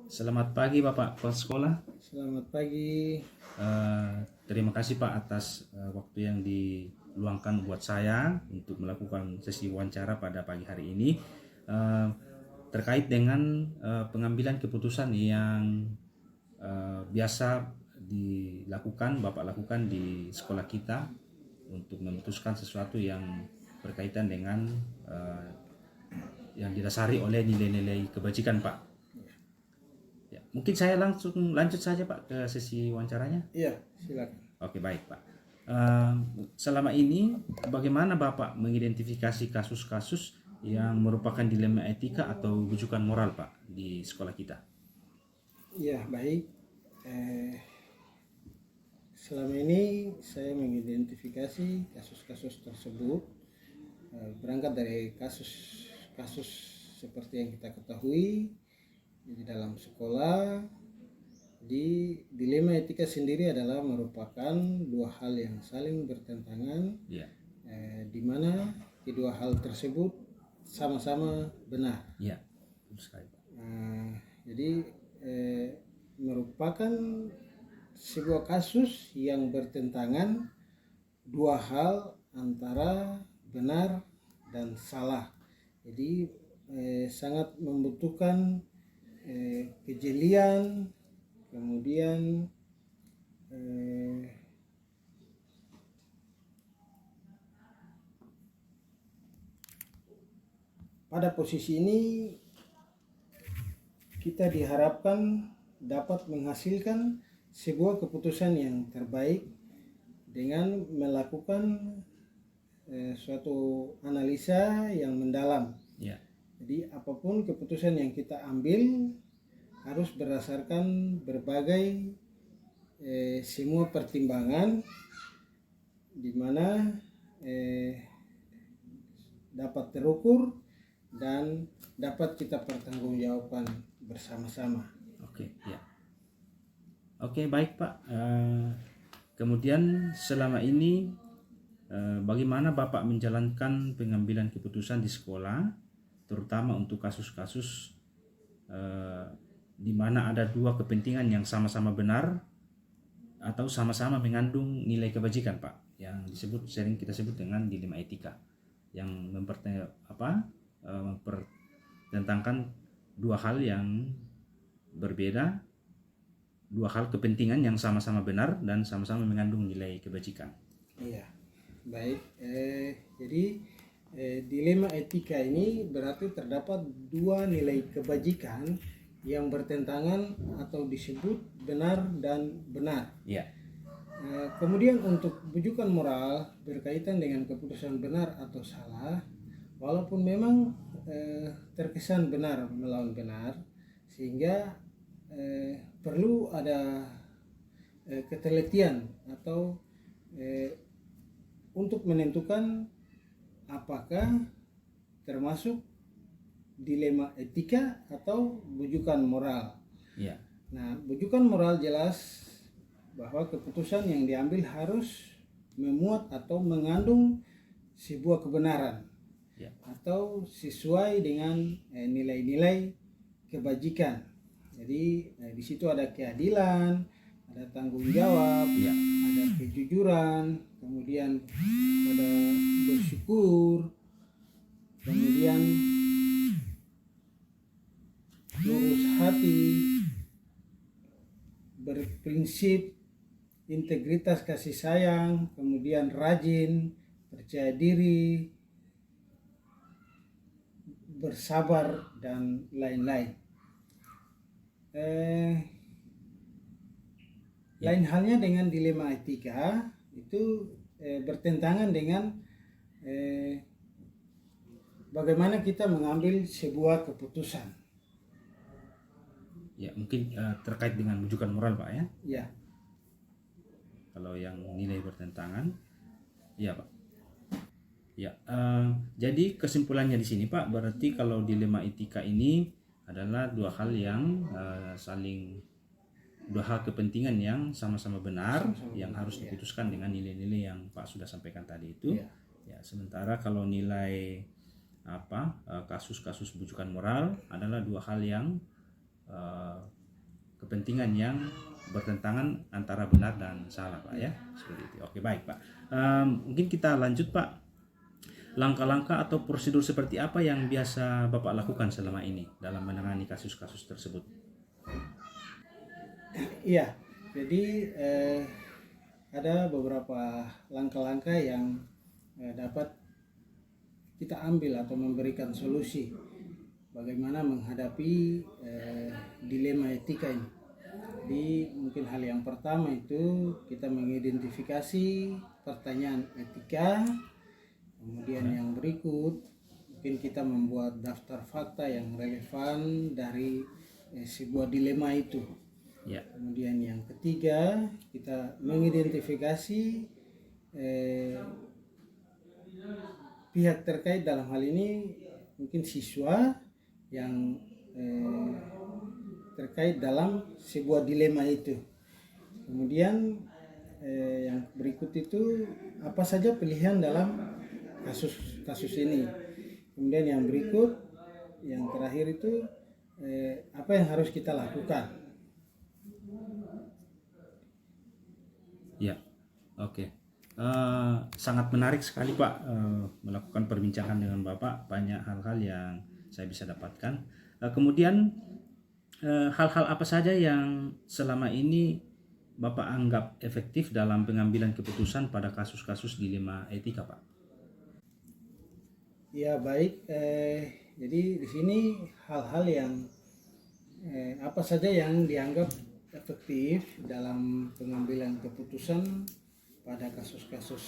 Selamat pagi Bapak Kepala Sekolah. Selamat pagi. Terima kasih Pak atas waktu yang diluangkan buat saya untuk melakukan sesi wawancara pada pagi hari ini terkait dengan pengambilan keputusan yang biasa dilakukan Bapak lakukan di sekolah kita untuk memutuskan sesuatu yang berkaitan dengan yang didasari oleh nilai-nilai kebajikan Pak. Ya, mungkin saya langsung lanjut saja Pak ke sesi wawancaranya. Iya, silakan. Oke, baik Pak. Selama ini bagaimana Bapak mengidentifikasi kasus-kasus yang merupakan dilema etika atau rujukan moral Pak di sekolah kita? Iya, baik. Selama ini saya mengidentifikasi kasus-kasus tersebut berangkat dari kasus-kasus seperti yang kita ketahui di dalam sekolah. Di dilema etika sendiri adalah merupakan dua hal yang saling bertentangan, Ya. di mana kedua hal tersebut sama-sama benar. Ya, betul sekali Pak. Jadi merupakan sebuah kasus yang bertentangan dua hal antara benar dan salah. Jadi sangat membutuhkan kejelian, kemudian pada posisi ini kita diharapkan dapat menghasilkan sebuah keputusan yang terbaik dengan melakukan suatu analisa yang mendalam. Ya. Jadi apapun keputusan yang kita ambil harus berdasarkan berbagai semua pertimbangan di mana dapat terukur dan dapat kita pertanggungjawabkan bersama-sama. Oke, ya. Oke, baik Pak. Kemudian selama ini bagaimana Bapak menjalankan pengambilan keputusan di sekolah, terutama untuk kasus-kasus di mana ada dua kepentingan yang sama-sama benar atau sama-sama mengandung nilai kebajikan Pak, yang sering kita sebut dengan dilema etika, yang mempertentangkan dua hal yang berbeda, dua hal kepentingan yang sama-sama benar dan sama-sama mengandung nilai kebajikan. Iya, baik. Jadi dilema etika ini berarti terdapat dua nilai kebajikan yang bertentangan atau disebut benar dan benar. Ya. Kemudian untuk rujukan moral berkaitan dengan keputusan benar atau salah, walaupun memang terkesan benar melawan benar, sehingga perlu ada ketelitian atau untuk menentukan apakah termasuk dilema etika atau rujukan moral. Ya. Nah, rujukan moral jelas bahwa keputusan yang diambil harus memuat atau mengandung sebuah kebenaran, Ya. atau sesuai dengan nilai-nilai kebajikan. Jadi di situ ada keadilan, ada tanggung jawab, Ya. ada kejujuran, kemudian ada bersyukur, kemudian lurus hati, berprinsip, integritas, kasih sayang, kemudian rajin, percaya diri, bersabar, dan lain-lain. Lain halnya dengan dilema etika, itu bertentangan dengan bagaimana kita mengambil sebuah keputusan. Ya, mungkin terkait dengan rujukan moral Pak ya. Ya. Kalau yang nilai bertentangan, ya Pak. Ya, jadi kesimpulannya di sini Pak, berarti kalau dilema etika ini adalah dua hal yang dua hal kepentingan yang sama-sama benar, yang harus diputuskan dengan nilai-nilai yang Pak sudah sampaikan tadi itu. Ya, sementara kalau nilai kasus-kasus rujukan moral adalah dua hal yang kepentingan yang bertentangan antara benar dan salah, Pak, ya. Seperti itu. Oke, baik, Pak. Mungkin kita lanjut, Pak. Langkah-langkah atau prosedur seperti apa yang biasa Bapak lakukan selama ini dalam menangani kasus-kasus tersebut? Iya, jadi ada beberapa langkah-langkah yang dapat kita ambil atau memberikan solusi bagaimana menghadapi dilema etika ini. Jadi mungkin hal yang pertama itu kita mengidentifikasi pertanyaan etika. Kemudian yang berikut mungkin kita membuat daftar fakta yang relevan dari sebuah dilema itu. Ya. Kemudian yang ketiga kita mengidentifikasi pihak terkait, dalam hal ini mungkin siswa yang terkait dalam sebuah dilema itu. Kemudian yang berikut itu apa saja pilihan dalam kasus ini. Kemudian yang berikut, yang terakhir itu apa yang harus kita lakukan. Ya, oke. Sangat menarik sekali, Pak, melakukan perbincangan dengan Bapak. Banyak hal-hal yang saya bisa dapatkan. Kemudian hal-hal apa saja yang selama ini Bapak anggap efektif dalam pengambilan keputusan pada kasus-kasus dilema etika, Pak? Ya baik, jadi di sini hal-hal yang apa saja yang dianggap efektif dalam pengambilan keputusan pada kasus-kasus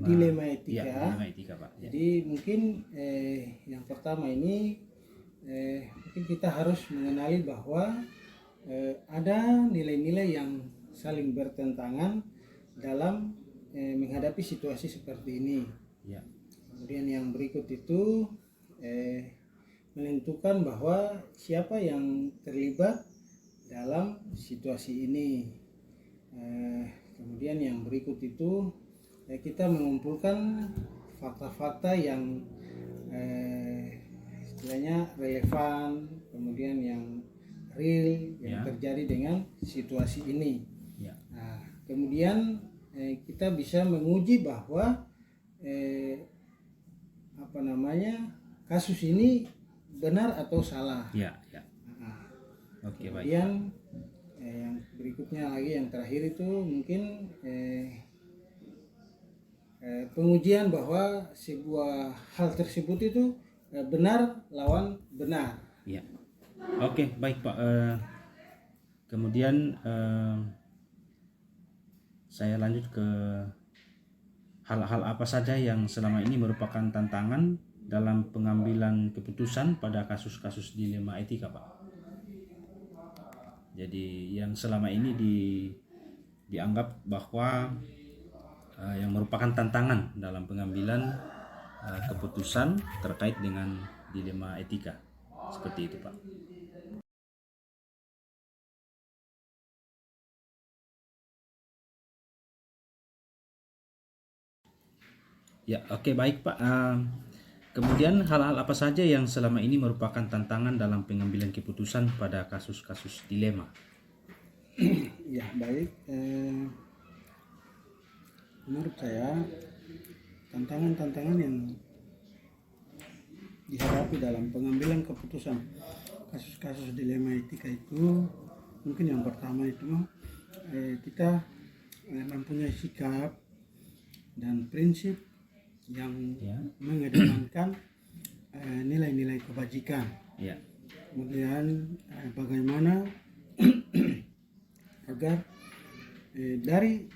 dilema etika. Ya, dilema etika, Pak. Ya. Jadi mungkin yang pertama ini mungkin kita harus mengenali bahwa ada nilai-nilai yang saling bertentangan dalam menghadapi situasi seperti ini. Ya. Kemudian yang berikut itu menentukan bahwa siapa yang terlibat dalam situasi ini. Kemudian yang berikut itu kita mengumpulkan fakta-fakta yang istilahnya relevan, kemudian yang real yang terjadi dengan situasi ini. Ya. Nah, kemudian kita bisa menguji bahwa kasus ini benar atau salah. Ya, ya. Nah, Oke, baik. kemudian yang berikutnya lagi, yang terakhir itu mungkin pengujian bahwa sebuah hal tersebut itu benar lawan benar. Ya. Oke, baik, Pak. Kemudian saya lanjut ke hal-hal apa saja yang selama ini merupakan tantangan dalam pengambilan keputusan pada kasus-kasus dilema etika, Pak. Jadi yang selama ini dianggap bahwa yang merupakan tantangan dalam pengambilan keputusan terkait dengan dilema etika. Seperti itu, Pak. Ya, oke, baik, Pak. Kemudian hal-hal apa saja yang selama ini merupakan tantangan dalam pengambilan keputusan pada kasus-kasus dilema? Ya, baik. Menurut saya tantangan-tantangan yang dihadapi dalam pengambilan keputusan kasus-kasus dilema etika itu mungkin yang pertama itu kita mempunyai sikap dan prinsip yang mengedepankan nilai-nilai kebajikan. Ya. Kemudian bagaimana agar dari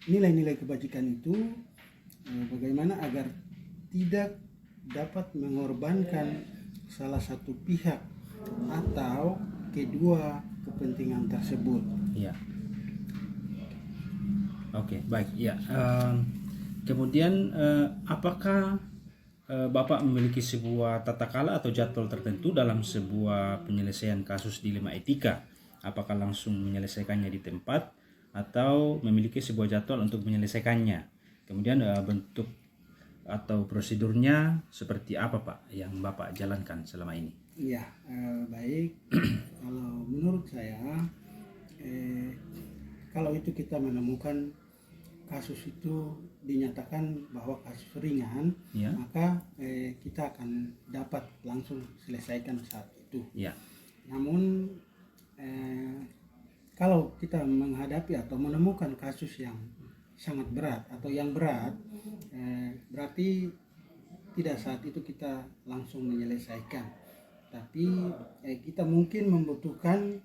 nilai-nilai kebajikan itu bagaimana agar tidak dapat mengorbankan salah satu pihak atau kedua kepentingan tersebut. Ya. Oke, baik. Ya. Kemudian apakah Bapak memiliki sebuah tata cara atau jadwal tertentu dalam sebuah penyelesaian kasus dilema etika? Apakah langsung menyelesaikannya di tempat atau memiliki sebuah jadwal untuk menyelesaikannya? Kemudian bentuk atau prosedurnya seperti apa Pak yang Bapak jalankan selama ini? Ya, baik. Kalau menurut saya, kalau itu kita menemukan kasus itu dinyatakan bahwa kasus ringan, Ya. maka kita akan dapat langsung selesaikan saat itu. Ya. Namun kalau kita menghadapi atau menemukan kasus yang sangat berat atau yang berat, berarti tidak saat itu kita langsung menyelesaikan, tapi kita mungkin membutuhkan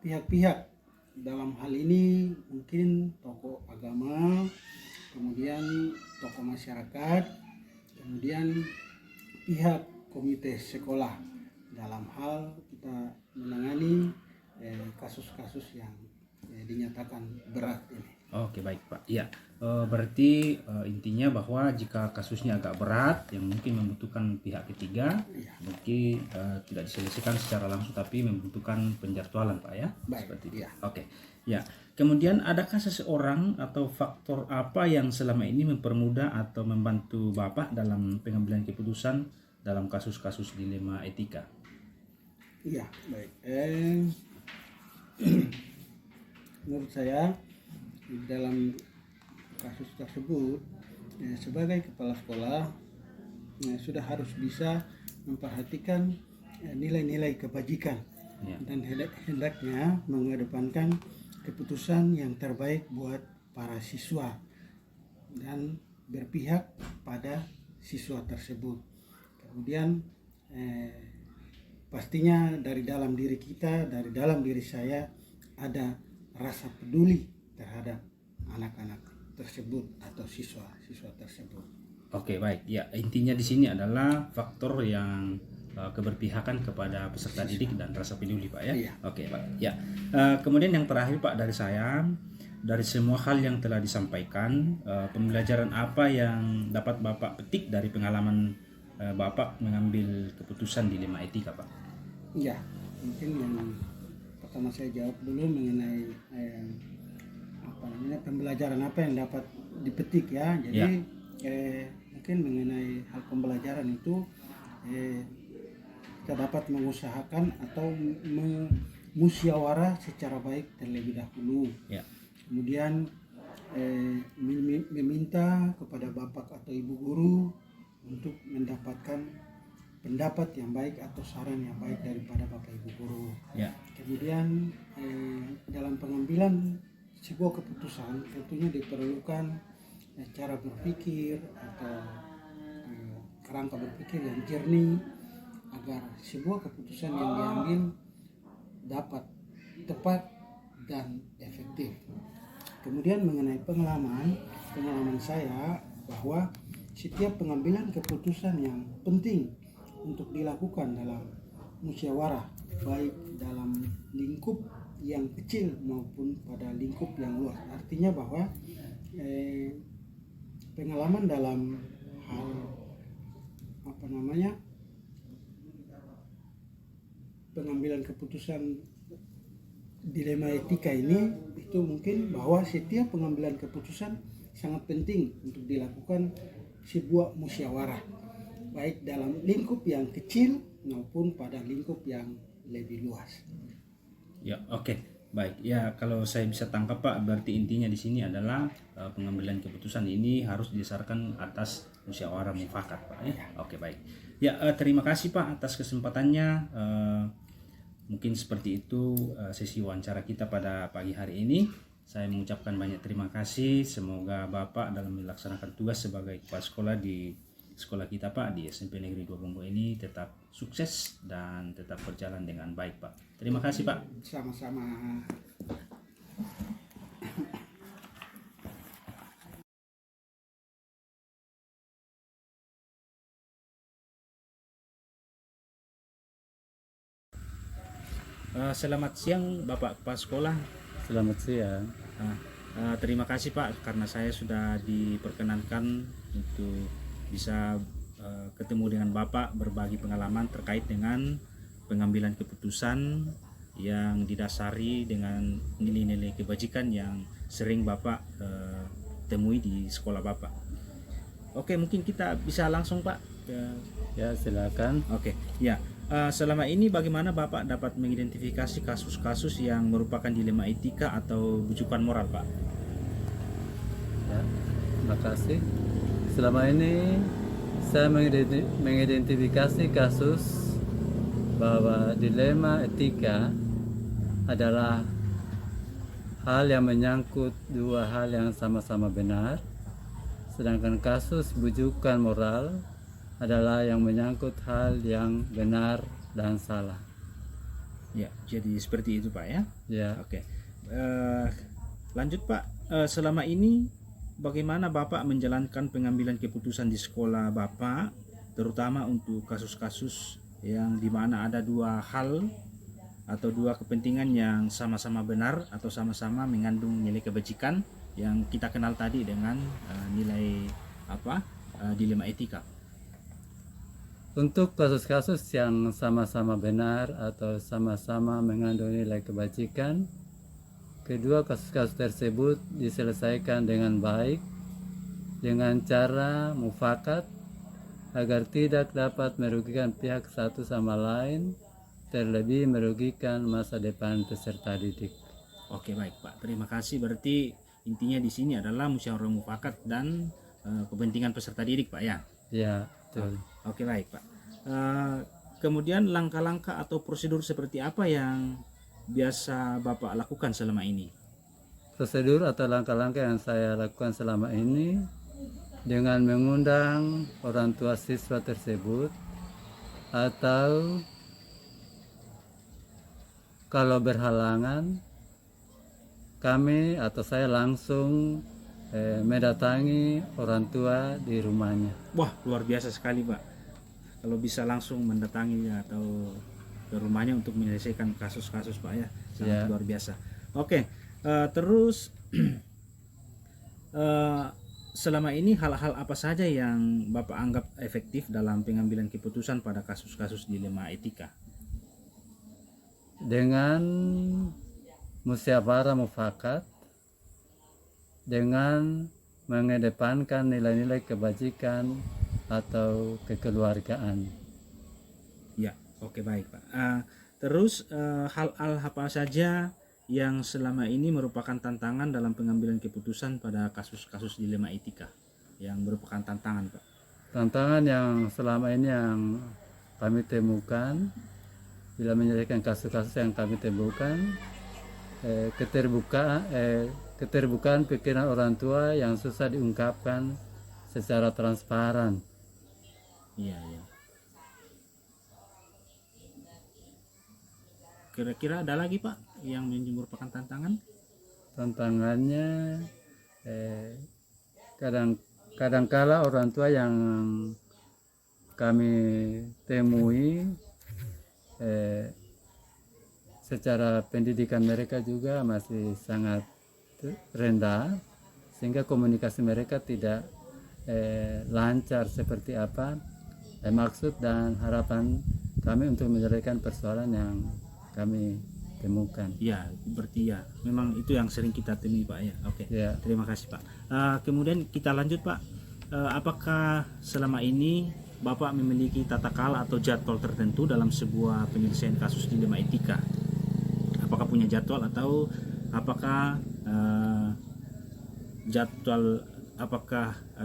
pihak-pihak, dalam hal ini mungkin tokoh agama, kemudian tokoh masyarakat, kemudian pihak komite sekolah dalam hal kita menangani kasus-kasus yang dinyatakan berat ini. Oke, baik Pak. Ya, berarti intinya bahwa jika kasusnya agak berat yang mungkin membutuhkan pihak ketiga, Ya. mungkin tidak diselesaikan secara langsung tapi membutuhkan penjadwalan Pak ya. Baik, Seperti itu. ya. Oke. Ya. Kemudian adakah seseorang atau faktor apa yang selama ini mempermudah atau membantu Bapak dalam pengambilan keputusan dalam kasus-kasus dilema etika? Iya, baik. Menurut saya dalam kasus tersebut, sebagai kepala sekolah sudah harus bisa memperhatikan nilai-nilai kebajikan, Ya. dan hendaknya mengedepankan keputusan yang terbaik buat para siswa dan berpihak pada siswa tersebut. Kemudian pastinya dari dalam diri kita, dari dalam diri saya ada rasa peduli terhadap anak-anak tersebut atau siswa-siswa tersebut. Oke, baik. Ya, intinya di sini adalah faktor yang keberpihakan kepada peserta didik dan rasa peduli Pak ya. Iya. Oke Pak. Ya. Kemudian yang terakhir Pak dari saya, dari semua hal yang telah disampaikan, pembelajaran apa yang dapat Bapak petik dari pengalaman Bapak mengambil keputusan dilema etika Pak? Ya, mungkin yang pertama saya jawab dulu mengenai pembelajaran apa yang dapat dipetik ya. Jadi mungkin mengenai hal pembelajaran itu kita dapat mengusahakan atau musyawarah secara baik terlebih dahulu. Ya. Kemudian meminta kepada bapak atau ibu guru untuk mendapatkan pendapat yang baik atau saran yang baik daripada bapak ibu guru. Ya. Kemudian dalam pengambilan sebuah keputusan tentunya diperlukan cara berpikir atau kerangka berpikir yang jernih agar sebuah keputusan yang diambil dapat tepat dan efektif. Kemudian mengenai pengalaman saya bahwa setiap pengambilan keputusan yang penting untuk dilakukan dalam musyawarah, baik dalam lingkup yang kecil maupun pada lingkup yang luas. Artinya bahwa pengalaman dalam hal pengambilan keputusan dilema etika ini, itu mungkin bahwa setiap pengambilan keputusan sangat penting untuk dilakukan sebuah musyawarah, baik dalam lingkup yang kecil maupun pada lingkup yang lebih luas. Ya, oke. Baik. Ya, kalau saya bisa tangkap Pak, berarti intinya di sini adalah pengambilan keputusan ini harus didasarkan atas musyawarah mufakat Pak ya. Oke, baik. Ya, terima kasih Pak atas kesempatannya. Mungkin seperti itu sesi wawancara kita pada pagi hari ini. Saya mengucapkan banyak terima kasih. Semoga Bapak dalam melaksanakan tugas sebagai kepala sekolah di sekolah kita Pak di SMP Negeri 2 Bongo ini tetap sukses dan tetap berjalan dengan baik Pak. Terima kasih Pak. Sama-sama. Selamat siang Bapak Kepala Sekolah. Selamat siang. Terima kasih Pak karena saya sudah diperkenankan untuk bisa ketemu dengan Bapak berbagi pengalaman terkait dengan pengambilan keputusan yang didasari dengan nilai-nilai kebajikan yang sering Bapak temui di sekolah Bapak. Oke, mungkin kita bisa langsung Pak ke. Ya, silakan. Oke, ya. Selama ini bagaimana Bapak dapat mengidentifikasi kasus-kasus yang merupakan dilema etika atau bujukan moral, Pak? Ya, terima kasih. Selama ini saya mengidentifikasi kasus bahwa dilema etika adalah hal yang menyangkut dua hal yang sama-sama benar, sedangkan kasus bujukan moral adalah yang menyangkut hal yang benar dan salah. Ya, jadi seperti itu Pak ya. Ya, Oke. Lanjut Pak. Selama ini bagaimana Bapak menjalankan pengambilan keputusan di sekolah Bapak, terutama untuk kasus-kasus yang dimana ada dua hal atau dua kepentingan yang sama-sama benar atau sama-sama mengandung nilai kebajikan yang kita kenal tadi dengan nilai dilema etika. untuk kasus-kasus yang sama-sama benar atau sama-sama mengandung nilai kebajikan, kedua kasus-kasus tersebut diselesaikan dengan baik dengan cara mufakat agar tidak dapat merugikan pihak satu sama lain, terlebih merugikan masa depan peserta didik. Oke baik Pak, terima kasih. Berarti intinya di sini adalah musyawarah mufakat dan kepentingan peserta didik Pak ya. Ya, betul. Oke baik Pak. Kemudian langkah-langkah atau prosedur seperti apa yang biasa Bapak lakukan selama ini? Prosedur atau langkah-langkah yang saya lakukan selama ini dengan mengundang orang tua siswa tersebut, atau kalau berhalangan kami atau saya langsung mendatangi orang tua di rumahnya. Wah luar biasa sekali Pak. Kalau bisa langsung mendatangi atau ke rumahnya untuk menyelesaikan kasus-kasus Pak ya, sangat Ya. luar biasa. Oke, terus selama ini hal-hal apa saja yang Bapak anggap efektif dalam pengambilan keputusan pada kasus-kasus dilema etika? Dengan musyawarah mufakat, dengan mengedepankan nilai-nilai kebajikan atau kekeluargaan. Ya, oke baik Pak. Terus hal-hal apa saja yang selama ini merupakan tantangan dalam pengambilan keputusan pada kasus-kasus dilema etika yang merupakan tantangan Pak? Tantangan yang selama ini yang kami temukan bila menyelesaikan kasus-kasus yang kami temukan, keterbukaan pikiran orang tua yang susah diungkapkan secara transparan. Iya, iya. Kira-kira ada lagi Pak yang merupakan tantangan? Tantangannya kadang-kala orang tua yang kami temui secara pendidikan mereka juga masih sangat rendah, sehingga komunikasi mereka tidak lancar seperti apa maksud dan harapan kami untuk menyelesaikan persoalan yang kami temukan. Iya, berarti ya memang itu yang sering kita temui Pak ya. Oke, Ya. terima kasih Pak. Kemudian kita lanjut Pak. Apakah selama ini Bapak memiliki tata cara atau jadwal tertentu dalam sebuah penyelesaian kasus dilema etika? Apakah punya jadwal atau apakah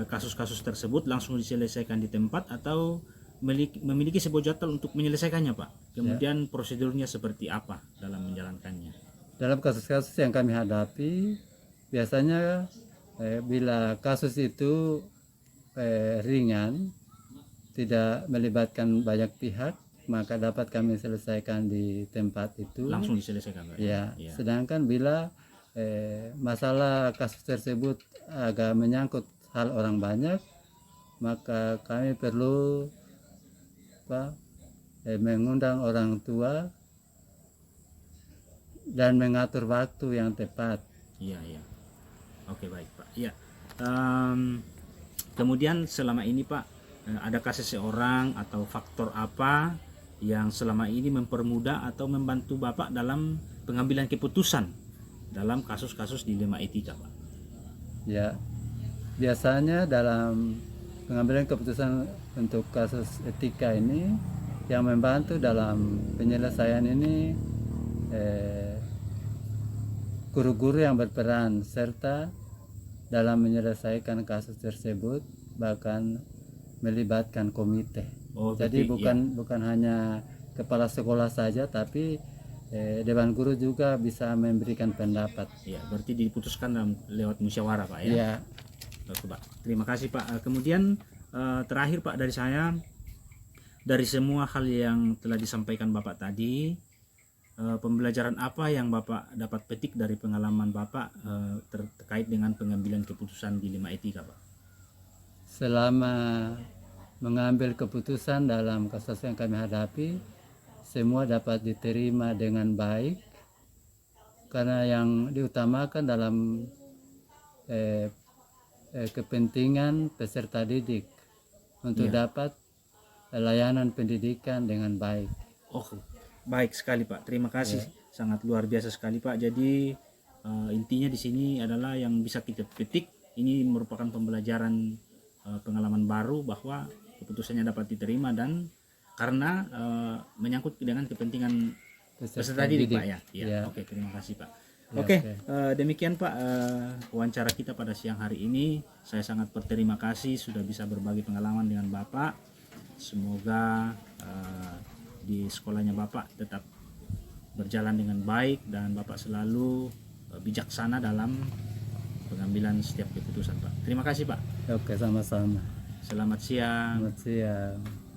kasus-kasus tersebut langsung diselesaikan di tempat atau memiliki sebuah jadwal untuk menyelesaikannya Pak? Kemudian prosedurnya seperti apa dalam menjalankannya? Dalam kasus-kasus yang kami hadapi, biasanya bila kasus itu ringan, tidak melibatkan banyak pihak, maka dapat kami selesaikan di tempat itu. Langsung diselesaikan Pak? Ya, Ya. sedangkan bila masalah kasus tersebut agak menyangkut hal orang banyak, maka kami perlu mengundang orang tua dan mengatur waktu yang tepat. Iya, iya. Oke, baik, Pak. Iya. Kemudian selama ini, Pak, adakah seseorang atau faktor apa yang selama ini mempermudah atau membantu Bapak dalam pengambilan keputusan dalam kasus-kasus dilema etika, Pak? Ya, biasanya dalam pengambilan keputusan untuk kasus etika ini yang membantu dalam penyelesaian ini guru-guru yang berperan serta dalam menyelesaikan kasus tersebut, bahkan melibatkan komite. Jadi bukan hanya kepala sekolah saja, tapi dewan guru juga bisa memberikan pendapat. Ya, berarti diputuskan lewat musyawarah Pak ya. Iya. Oke Pak, terima kasih Pak. Kemudian terakhir Pak dari saya, dari semua hal yang telah disampaikan Bapak tadi, pembelajaran apa yang Bapak dapat petik dari pengalaman Bapak terkait dengan pengambilan keputusan dilema etika Pak? Selama mengambil keputusan dalam kasus yang kami hadapi, semua dapat diterima dengan baik, karena yang diutamakan dalam kepentingan peserta didik untuk dapat layanan pendidikan dengan baik. Oh, baik sekali Pak. Terima kasih. Sangat luar biasa sekali Pak. Jadi intinya di sini adalah yang bisa kita petik, ini merupakan pembelajaran pengalaman baru bahwa keputusannya dapat diterima dan karena menyangkut dengan kepentingan peserta didik Pak ya. Ya. Oke, terima kasih Pak. Oke. Demikian Pak wawancara kita pada siang hari ini. Saya sangat berterima kasih sudah bisa berbagi pengalaman dengan Bapak. Semoga di sekolahnya Bapak tetap berjalan dengan baik dan Bapak selalu bijaksana dalam pengambilan setiap keputusan Pak. Terima kasih Pak. Oke, sama-sama. Selamat siang. Selamat siang.